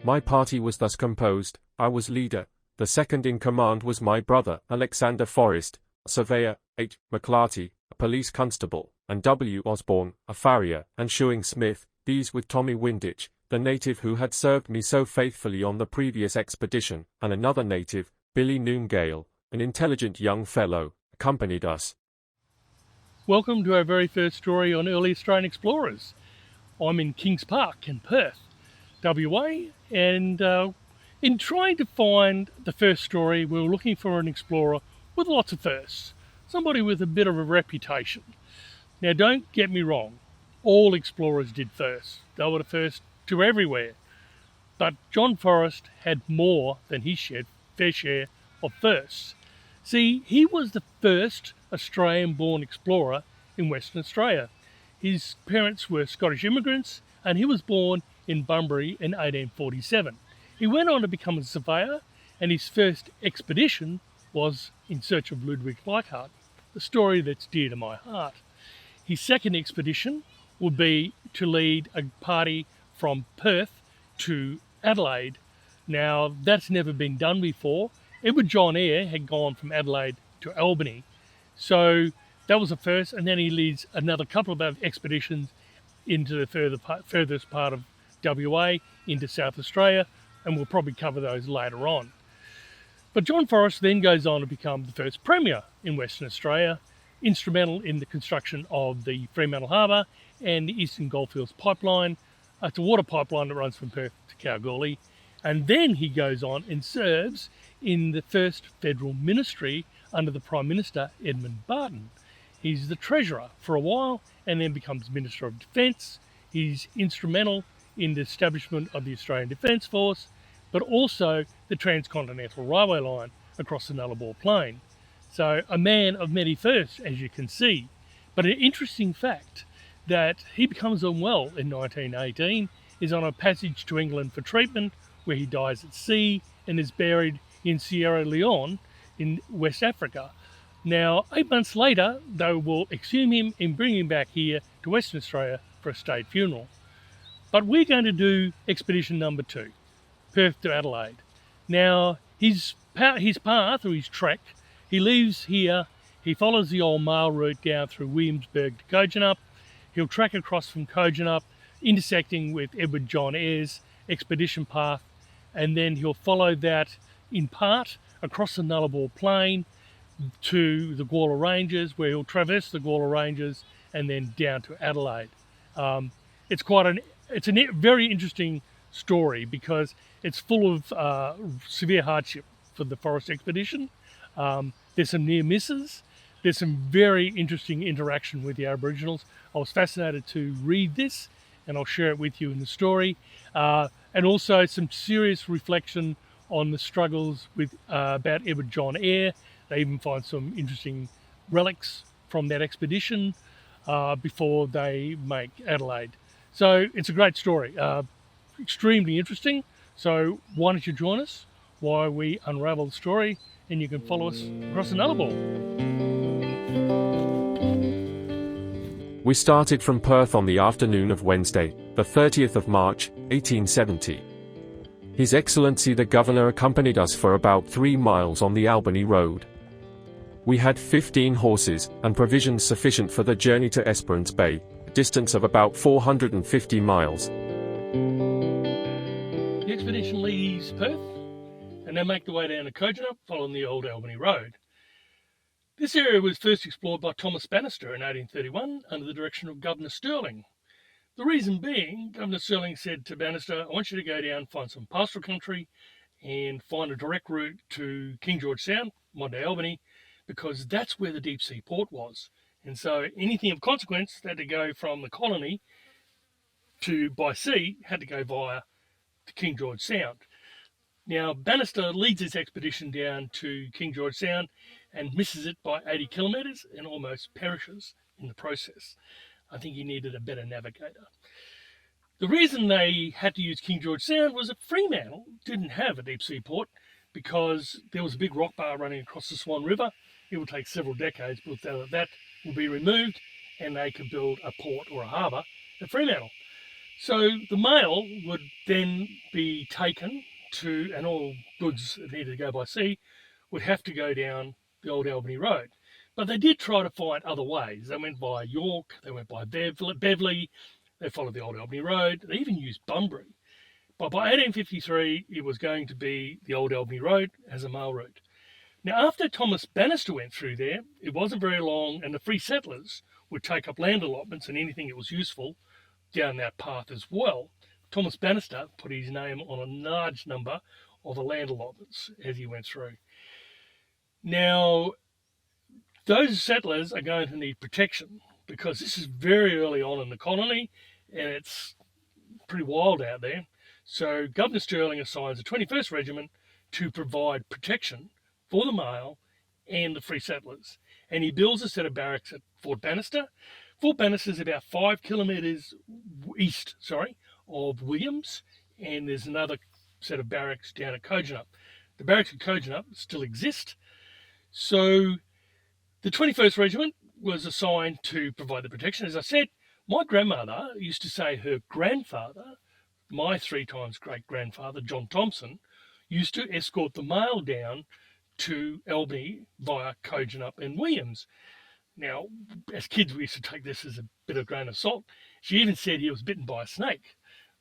My party was thus composed. I was leader. The second in command was my brother, Alexander Forrest, a surveyor, H. McClarty, a police constable, and W. Osborne, a farrier, and Shrewing Smith, these with Tommy Windich, the native who had served me so faithfully on the previous expedition, and another native, Billy Noongale, an intelligent young fellow, accompanied us. Welcome to our very first story on early Australian explorers. I'm in Kings Park in Perth, WA, and in trying to find the first story, we were looking for an explorer with lots of firsts, somebody with a bit of a reputation. Now, don't get me wrong, all explorers did firsts. They were the first to everywhere. But John Forrest had more than his fair share of firsts. See, he was the first Australian-born explorer in Western Australia. His parents were Scottish immigrants, and he was born in Bunbury in 1847. He went on to become a surveyor, and his first expedition was in search of Ludwig Leichhardt, a story that's dear to my heart. His second expedition would be to lead a party from Perth to Adelaide. Now, that's never been done before. Edward John Eyre had gone from Adelaide to Albany. So that was the first, and then he leads another couple of expeditions into the furthest part of WA, into South Australia, and we'll probably cover those later on. But John Forrest then goes on to become the first Premier in Western Australia, instrumental in the construction of the Fremantle Harbour and the Eastern Goldfields Pipeline. It's a water pipeline that runs from Perth to Kalgoorlie. And then he goes on and serves in the first federal ministry under the Prime Minister, Edmund Barton. He's the Treasurer for a while and then becomes Minister of Defence. He's instrumental in the establishment of the Australian Defence Force, but also the Transcontinental Railway line across the Nullarbor Plain. So a man of many firsts, as you can see. But an interesting fact that he becomes unwell in 1918, is on a passage to England for treatment, where he dies at sea and is buried in Sierra Leone in West Africa. Now, 8 months later, they will exhume him and bring him back here to Western Australia for a state funeral. But we're going to do expedition number 2, Perth to Adelaide. Now, his path, or his trek, he leaves here, he follows the old mail route down through Williamsburg to Cojan. He'll track across from Cojan, intersecting with Edward John Eyre's expedition path, and then he'll follow that in part across the Nullarbor Plain to the Gawler Ranges, where he'll traverse the Gawler Ranges and then down to Adelaide. It's a very interesting story because it's full of severe hardship for the Forrest expedition. There's some near misses. There's some very interesting interaction with the Aboriginals. I was fascinated to read this, and I'll share it with you in the story. And also some serious reflection on the struggles with about Edward John Eyre. They even find some interesting relics from that expedition before they make Adelaide. So it's a great story, extremely interesting. So why don't you join us while we unravel the story, and you can follow us across the Nullarbor. We started from Perth on the afternoon of Wednesday, the 30th of March, 1870. His Excellency the Governor accompanied us for about 3 miles on the Albany Road. We had 15 horses, and provisions sufficient for the journey to Esperance Bay, a distance of about 450 miles. The expedition leaves Perth, and they make their way down to Cojan, following the old Albany Road. This area was first explored by Thomas Bannister in 1831 under the direction of Governor Stirling. The reason being, Governor Stirling said to Bannister, I want you to go down, find some pastoral country and find a direct route to King George Sound, modern-day Albany, because that's where the deep sea port was. And so anything of consequence that had to go from the colony by sea had to go via the King George Sound. Now, Bannister leads this expedition down to King George Sound and misses it by 80 kilometres and almost perishes in the process. I think he needed a better navigator. The reason they had to use King George Sound was that Fremantle didn't have a deep sea port because there was a big rock bar running across the Swan River. It would take several decades before that will be removed and they could build a port or a harbour at Fremantle. So the mail would then be taken to, and all goods that needed to go by sea would have to go down the old Albany Road. But they did try to find other ways. They went by York, they went by Beverley, they followed the old Albany Road, they even used Bunbury. But by 1853, it was going to be the old Albany Road as a mail route. Now, after Thomas Bannister went through there, it wasn't very long, and the free settlers would take up land allotments and anything that was useful down that path as well. Thomas Bannister put his name on a large number of the land allotments as he went through. Now, those settlers are going to need protection because this is very early on in the colony and it's pretty wild out there. So Governor Stirling assigns the 21st Regiment to provide protection for the mail and the free settlers. And he builds a set of barracks at Fort Bannister. Fort Bannister is about 5 kilometres east, of Williams, and there's another set of barracks down at Cojan. The barracks at Cojan still exist. So the 21st Regiment was assigned to provide the protection. As I said, my grandmother used to say her grandfather, my 3 times great-grandfather, John Thompson, used to escort the mail down to Albany via Cojan and Williams. Now, as kids, we used to take this as a bit of grain of salt. She even said he was bitten by a snake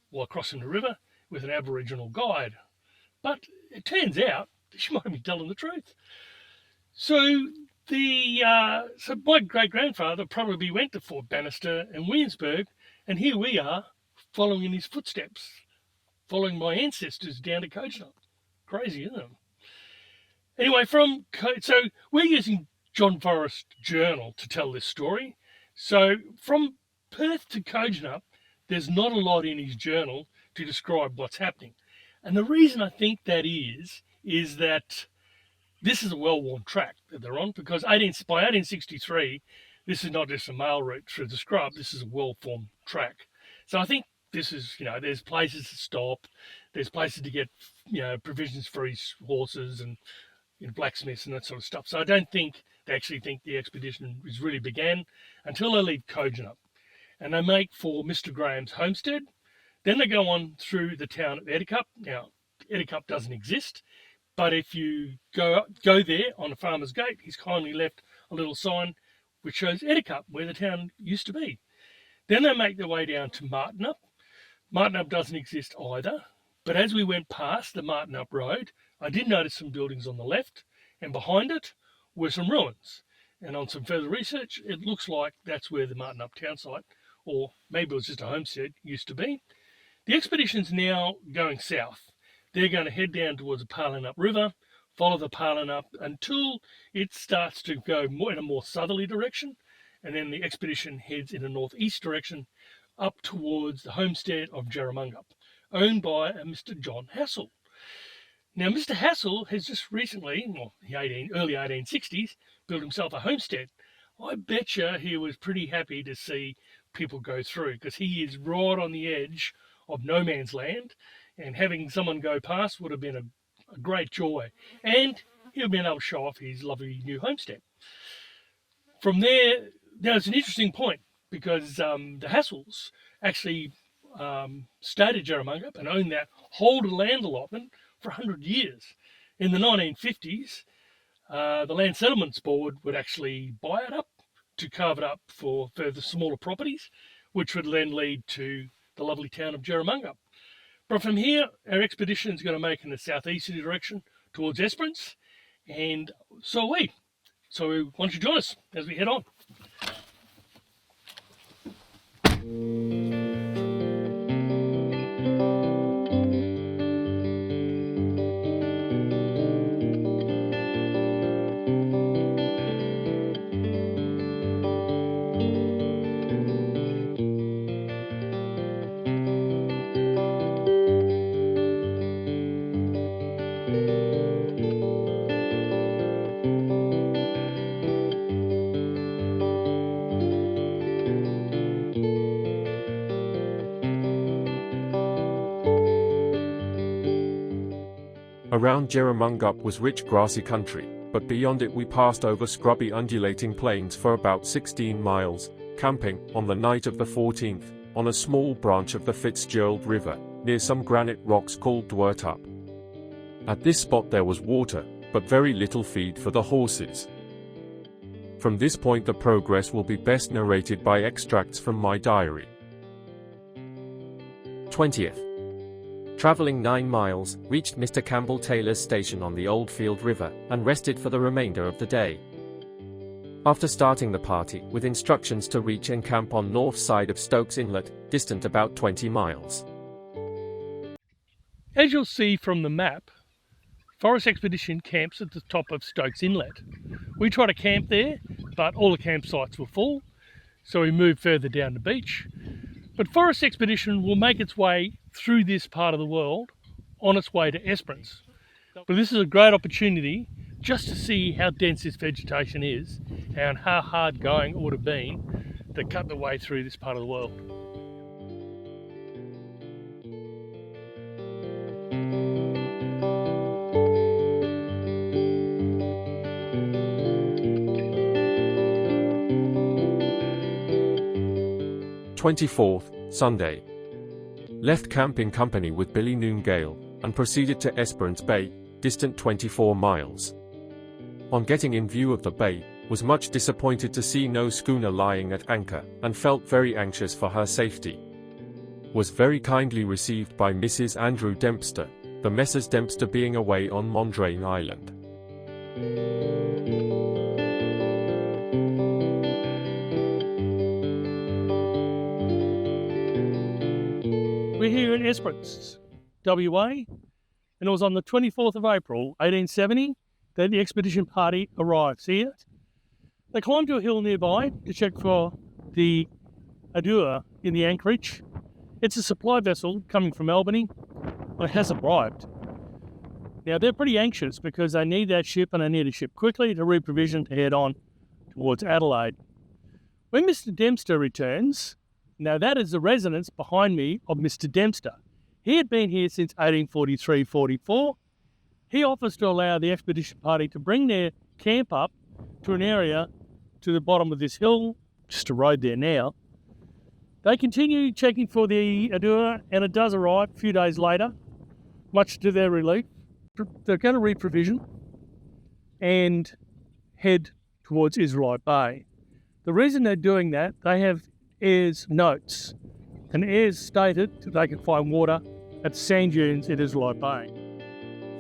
while crossing the river with an Aboriginal guide. But it turns out she might be telling the truth. So my great-grandfather probably went to Fort Bannister and Williamsburg, and here we are following in his footsteps, following my ancestors down to Cojan. Crazy, isn't it? Anyway, so we're using John Forrest journal to tell this story. So from Perth to Cojan, there's not a lot in his journal to describe what's happening. And the reason I think that is that this is a well-worn track that they're on, because by 1863, this is not just a mail route through the scrub, this is a well-formed track. So I think this is, there's places to stop, there's places to get, provisions for his horses and blacksmiths and that sort of stuff. So I don't think they actually think the expedition is really began until they leave Cojan. And they make for Mr. Graham's homestead. Then they go on through the town of Edicup. Now, Edicup doesn't exist, but if you go there on a farmer's gate, he's kindly left a little sign which shows Edicup, where the town used to be. Then they make their way down to Martinup. Martinup doesn't exist either, but as we went past the Martinup Road, I did notice some buildings on the left, and behind it were some ruins. And on some further research, it looks like that's where the Martinup town site, or maybe it was just a homestead, used to be. The expedition's now going south. They're going to head down towards the Parlinup River, follow the Parlinup until it starts to go in a more southerly direction, and then the expedition heads in a northeast direction up towards the homestead of Jeramongup, owned by a Mr. John Hassell. Now, Mr. Hassell has just recently, early 1860s, built himself a homestead. I betcha he was pretty happy to see people go through, because he is right on the edge of no man's land, and having someone go past would have been a great joy. And he'll be able to show off his lovely new homestead. From there, there's an interesting point, because the Hassells actually stayed at Jeramongup and owned that whole land allotment for 100 years. In the 1950s, the Land Settlements Board would actually buy it up to carve it up for further smaller properties, which would then lead to the lovely town of Jeramongup. But from here, our expedition is going to make in the southeasterly direction towards Esperance, and so are we. So why don't you join us as we head on? Around Jeramongup was rich grassy country, but beyond it we passed over scrubby undulating plains for about 16 miles, camping, on the night of the 14th, on a small branch of the Fitzgerald River, near some granite rocks called Dwertup. At this spot there was water, but very little feed for the horses. From this point the progress will be best narrated by extracts from my diary. 20th. Travelling 9 miles, reached Mr. Campbell Taylor's station on the Oldfield River, and rested for the remainder of the day. After starting the party, with instructions to reach and camp on north side of Stokes Inlet, distant about 20 miles. As you'll see from the map, Forrest Expedition camps at the top of Stokes Inlet. We tried to camp there, but all the campsites were full, so we moved further down the beach. But Forrest Expedition will make its way through this part of the world on its way to Esperance. But this is a great opportunity just to see how dense this vegetation is and how hard going it would have been to cut the way through this part of the world. "24th, Sunday. Left camp in company with Billy Noongale, and proceeded to Esperance Bay, distant 24 miles. On getting in view of the bay, was much disappointed to see no schooner lying at anchor, and felt very anxious for her safety. Was very kindly received by Mrs. Andrew Dempster, the Messrs. Dempster being away on Mondrain Island. We're here in Esperance, WA, and it was on the 24th of April 1870 that the expedition party arrives here. They climbed to a hill nearby to check for the Eyre in the anchorage. It's a supply vessel coming from Albany, and it hasn't arrived. Now they're pretty anxious because they need that ship, and they need a ship quickly to reprovision to head on towards Adelaide. When Mr. Dempster returns, now that is the residence behind me of Mr. Dempster. He had been here since 1843-44. He offers to allow the expedition party to bring their camp up to an area to the bottom of this hill, just a road there now. They continue checking for the Eyre, and it does arrive a few days later, much to their relief. They're going to reprovision and head towards Israelite Bay. The reason they're doing that, they have Eyre's notes, and Eyre's stated that they can find water at sand dunes in Israelite Bay.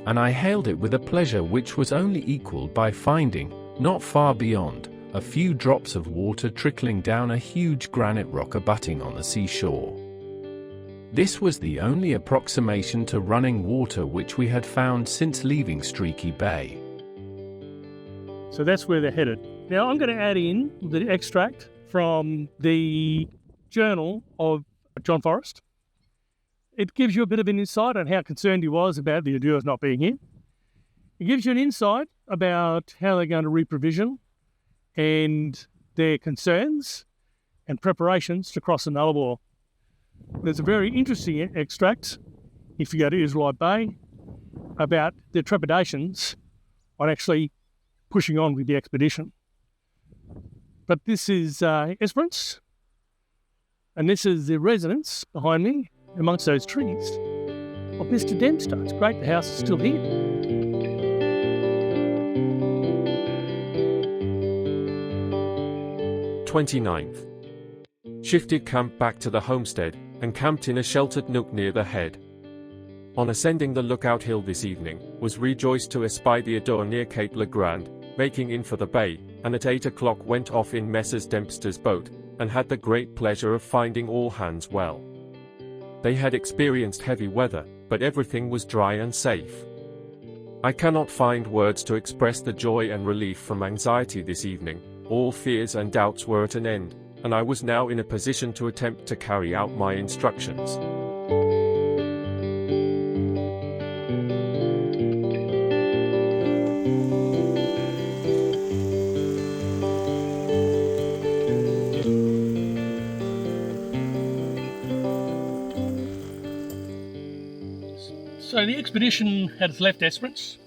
And I hailed it with a pleasure which was only equalled by finding, not far beyond, a few drops of water trickling down a huge granite rock abutting on the seashore. This was the only approximation to running water which we had found since leaving Streaky Bay. So that's where they're headed. Now I'm going to add in the extract from the journal of John Forrest. It gives you a bit of an insight on how concerned he was about the Eyre not being here. It gives you an insight about how they're going to reprovision and their concerns and preparations to cross the Nullarbor. There's a very interesting extract, if you go to Israelite Bay, about their trepidations on actually pushing on with the expedition. But this is Esperance, and this is the residence behind me, amongst those trees, of Mr. Dempster. It's great the house is still here. "29th. Shifted camp back to the homestead, and camped in a sheltered nook near the head. On ascending the lookout hill this evening, was rejoiced to espy the Eyre near Cape Le Grand, making in for the bay, and at 8 o'clock went off in Messrs. Dempster's boat, and had the great pleasure of finding all hands well. They had experienced heavy weather, but everything was dry and safe. I cannot find words to express the joy and relief from anxiety this evening. All fears and doubts were at an end, and I was now in a position to attempt to carry out my instructions. So the expedition had left Esperance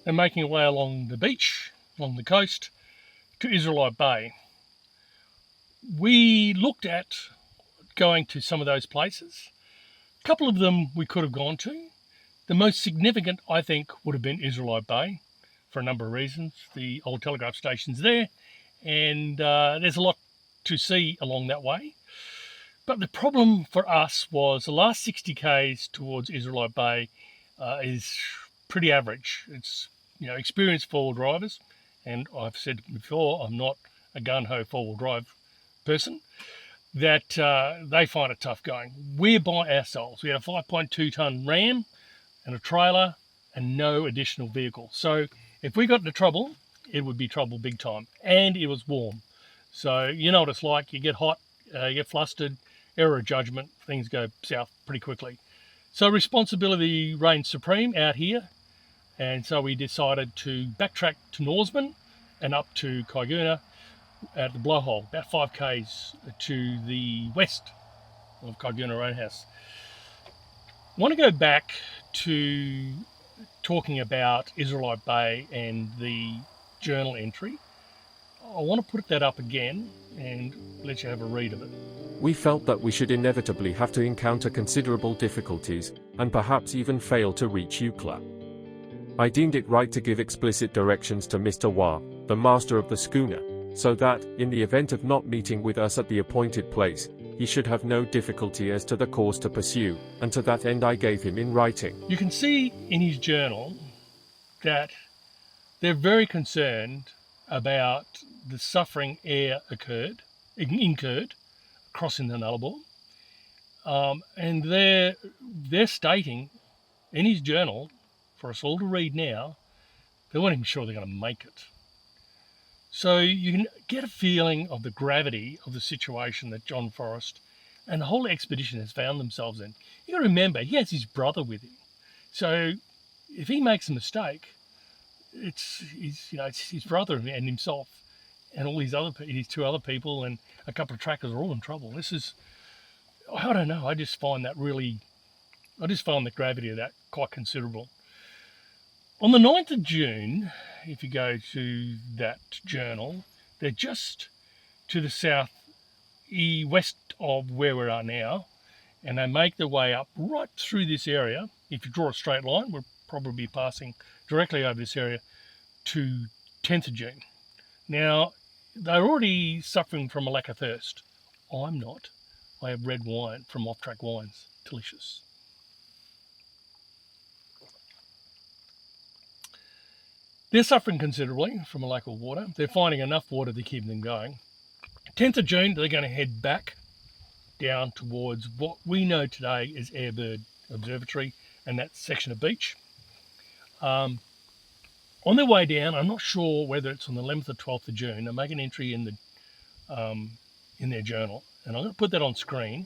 and making away along the beach, along the coast, to Israelite Bay. We looked at going to some of those places. A couple of them we could have gone to. The most significant, I think, would have been Israelite Bay for a number of reasons. The old telegraph station's there, and there's a lot to see along that way. But the problem for us was the last 60 k's towards Israelite Bay is pretty average. It's, experienced four-wheel drivers, and I've said before, I'm not a gun-ho four-wheel drive person, that they find it tough going. We're by ourselves. We had a 5.2-tonne Ram and a trailer and no additional vehicle. So if we got into trouble, it would be trouble big time. And it was warm. So you know what it's like. You get hot, you get flustered, error of judgment, things go south pretty quickly. So responsibility reigns supreme out here. And so we decided to backtrack to Norseman and up to Cojan at the blowhole, about 5 k's to the west of Cojan Roadhouse. I want to go back to talking about Israelite Bay and the journal entry. I want to put that up again and let you have a read of it. We felt that we should inevitably have to encounter considerable difficulties, and perhaps even fail to reach Eucla. I deemed it right to give explicit directions to Mr. Wa, the master of the schooner, so that, in the event of not meeting with us at the appointed place, he should have no difficulty as to the course to pursue, and to that end I gave him in writing. You can see in his journal that they're very concerned about the suffering Eyre incurred crossing the Nullarbor, and they're stating in his journal, for us all to read now, they weren't even sure they're going to make it. So you can get a feeling of the gravity of the situation that John Forrest and the whole expedition has found themselves in. You've got to remember, he has his brother with him. So if he makes a mistake, it's his brother and himself and all his 2 other people and a couple of trackers are all in trouble. I don't know, I just find the gravity of that quite considerable. On the 9th of June, if you go to that journal, they're just to the south west of where we are now, and they make their way up right through this area. If you draw a straight line, we'll probably be passing directly over this area to 10th of June. Now, they're already suffering from a lack of thirst. I'm not. I have red wine from Off Track Wines. Delicious. They're suffering considerably from a lack of water. They're finding enough water to keep them going. 10th of June, they're going to head back down towards what we know today is Eyre Observatory and that section of beach. On their way down, I'm not sure whether it's on the 11th or 12th of June, they make an entry in their journal. And I'm going to put that on screen,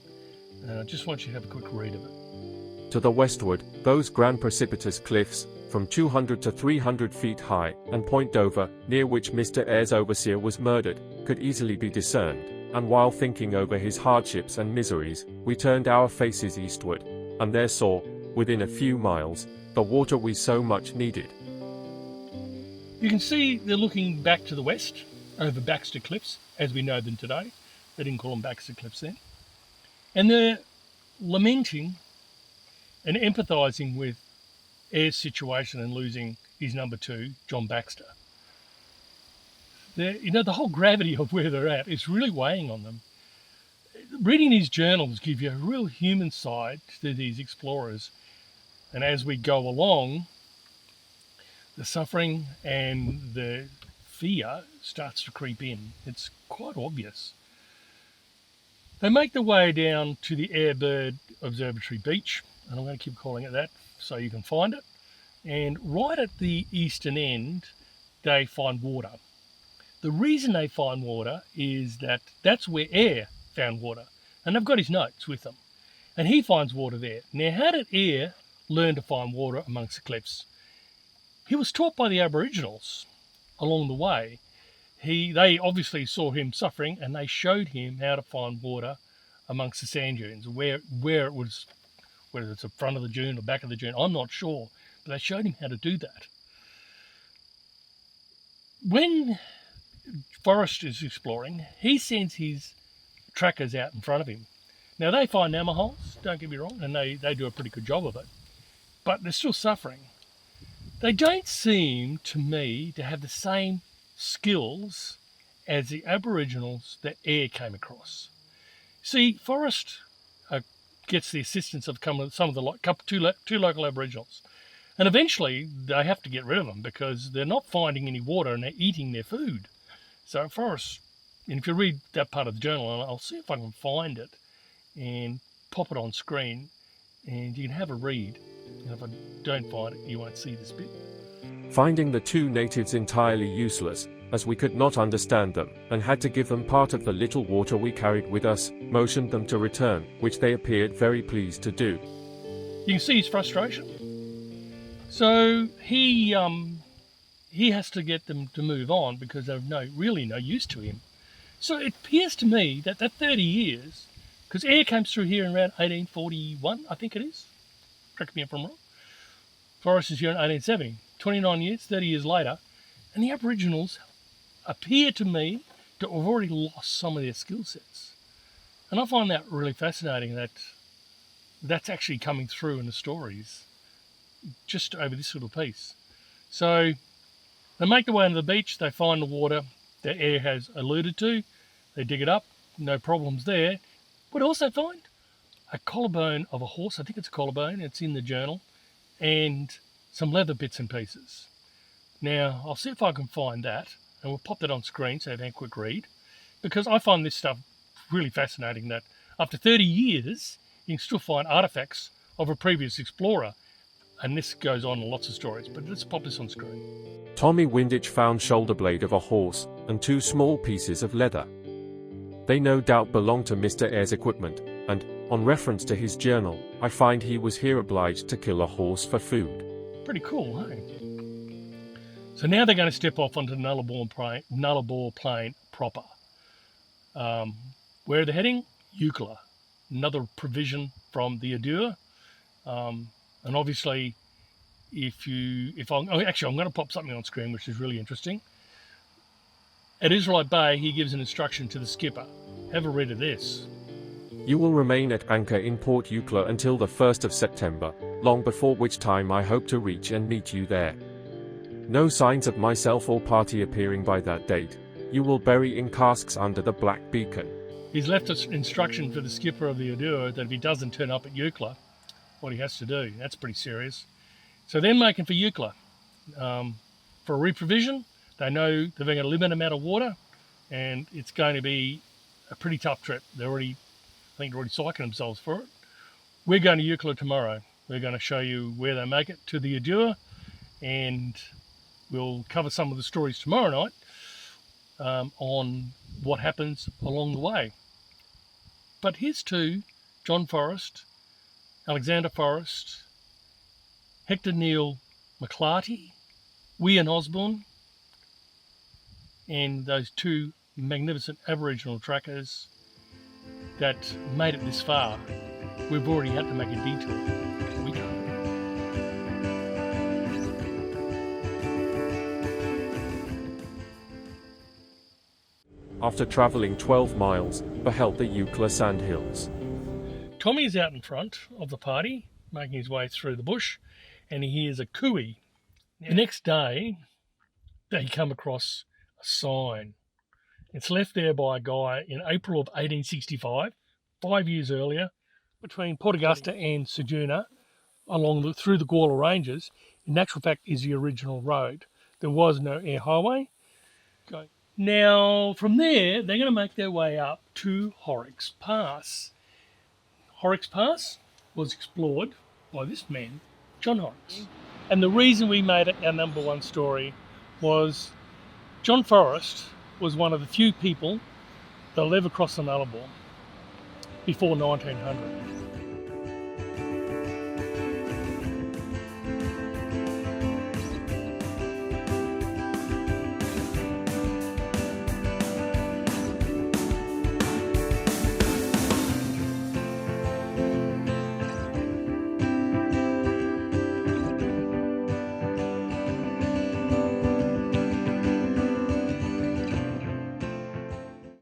and I just want you to have a quick read of it. To the westward, those grand precipitous cliffs, from 200 to 300 feet high, and Point Dover, near which Mr. Eyre's overseer was murdered, could easily be discerned, and while thinking over his hardships and miseries, we turned our faces eastward, and there saw, within a few miles, the water we so much needed. You can see they're looking back to the west, over Baxter Cliffs, as we know them today. They didn't call them Baxter Cliffs then. And they're lamenting and empathising with Eyre's situation and losing his number 2, John Baxter. The whole gravity of where they're at is really weighing on them. Reading these journals gives you a real human side to these explorers. And as we go along, the suffering and the fear starts to creep in. It's quite obvious. They make their way down to the Eyre Observatory beach, and I'm going to keep calling it that so you can find it. And right at the eastern end, they find water. The reason they find water is that that's where Eyre found water, and they've got his notes with them. And he finds water there. Now, how did Eyre learn to find water amongst the cliffs? He was taught by the Aboriginals along the way. They obviously saw him suffering, and they showed him how to find water amongst the sand dunes, where it was, whether it's the front of the dune or back of the dune, I'm not sure, but they showed him how to do that. When Forrest is exploring, he sends his trackers out in front of him Now they find ammo holes, don't get me wrong, and they do a pretty good job of it, but they're still suffering. They don't seem to me to have the same skills as the Aboriginals that Eyre came across. See, Forrest gets the assistance of some of the two local Aboriginals, and eventually they have to get rid of them because they're not finding any water and they're eating their food. So Forrest, and if you read that part of the journal, and I'll see if I can find it and pop it on screen, and you can have a read. And if I don't find it, you won't see this bit. Finding the two natives entirely useless, as we could not understand them, and had to give them part of the little water we carried with us, motioned them to return, which they appeared very pleased to do. You can see his frustration. So he has to get them to move on because they're really no use to him. So it appears to me that 30 years, because Eyre comes through here in around 1841, I think it is. Correct me if I'm wrong. Forrest is here in 1870. 29 years, 30 years later, and the Aboriginals appear to me to have already lost some of their skill sets. And I find that really fascinating that that's actually coming through in the stories just over this little piece. So they make their way onto the beach, they find the water that Eyre has alluded to, they dig it up, no problems there. But also find a collarbone of a horse, I think it's a collarbone, it's in the journal, and some leather bits and pieces. Now, I'll see if I can find that, and we'll pop that on screen so you have a quick read, because I find this stuff really fascinating that after 30 years, you can still find artefacts of a previous explorer. And this goes on in lots of stories, but let's pop this on screen. Tommy Windich found shoulder blade of a horse and two small pieces of leather. They no doubt belonged to Mr. Eyre's equipment, and, on reference to his journal, I find he was here obliged to kill a horse for food. Pretty cool, hey? So now they're going to step off onto the Nullarbor Plain proper. Where are they heading? Eucla, another provision from the Adelaide. And obviously, I'm going to pop something on screen which is really interesting. At Israelite Bay, he gives an instruction to the skipper. Have a read of this. You will remain at anchor in Port Eucla until the 1st of September, long before which time I hope to reach and meet you there. No signs of myself or party appearing by that date. You will bury in casks under the Black Beacon. He's left an instruction for the skipper of the Adelaide that if he doesn't turn up at Eucla, what he has to do. That's pretty serious. So they're making for Eucla. For a reprovision, they know they're going to limit amount of water, and it's going to be a pretty tough trip. They're already psyching themselves for it. We're going to Eucla tomorrow. We're going to show you where they make it to the Adelaide, and we'll cover some of the stories tomorrow night on what happens along the way. But here's to John Forrest, Alexander Forrest, Hector Neil McClarty, Wian Osborne, and those two magnificent Aboriginal trackers that made it this far. We've already had to make a detour. We can't. After travelling 12 miles, beheld the Eucla sandhills. Tommy's out in front of the party, making his way through the bush, and he hears a cooey. The next day, they come across a sign. It's left there by a guy in April of 1865, 5 years earlier, between Port Augusta and Sejuna, through the Gawler Ranges. In actual fact, is the original road. There was no Eyre highway. Now, from there, they're going to make their way up to Horrocks Pass. Horrocks Pass was explored by this man, John Horrocks. And the reason we made it our number one story was John Forrest was one of the few people that will ever cross the Nullarbor before 1900.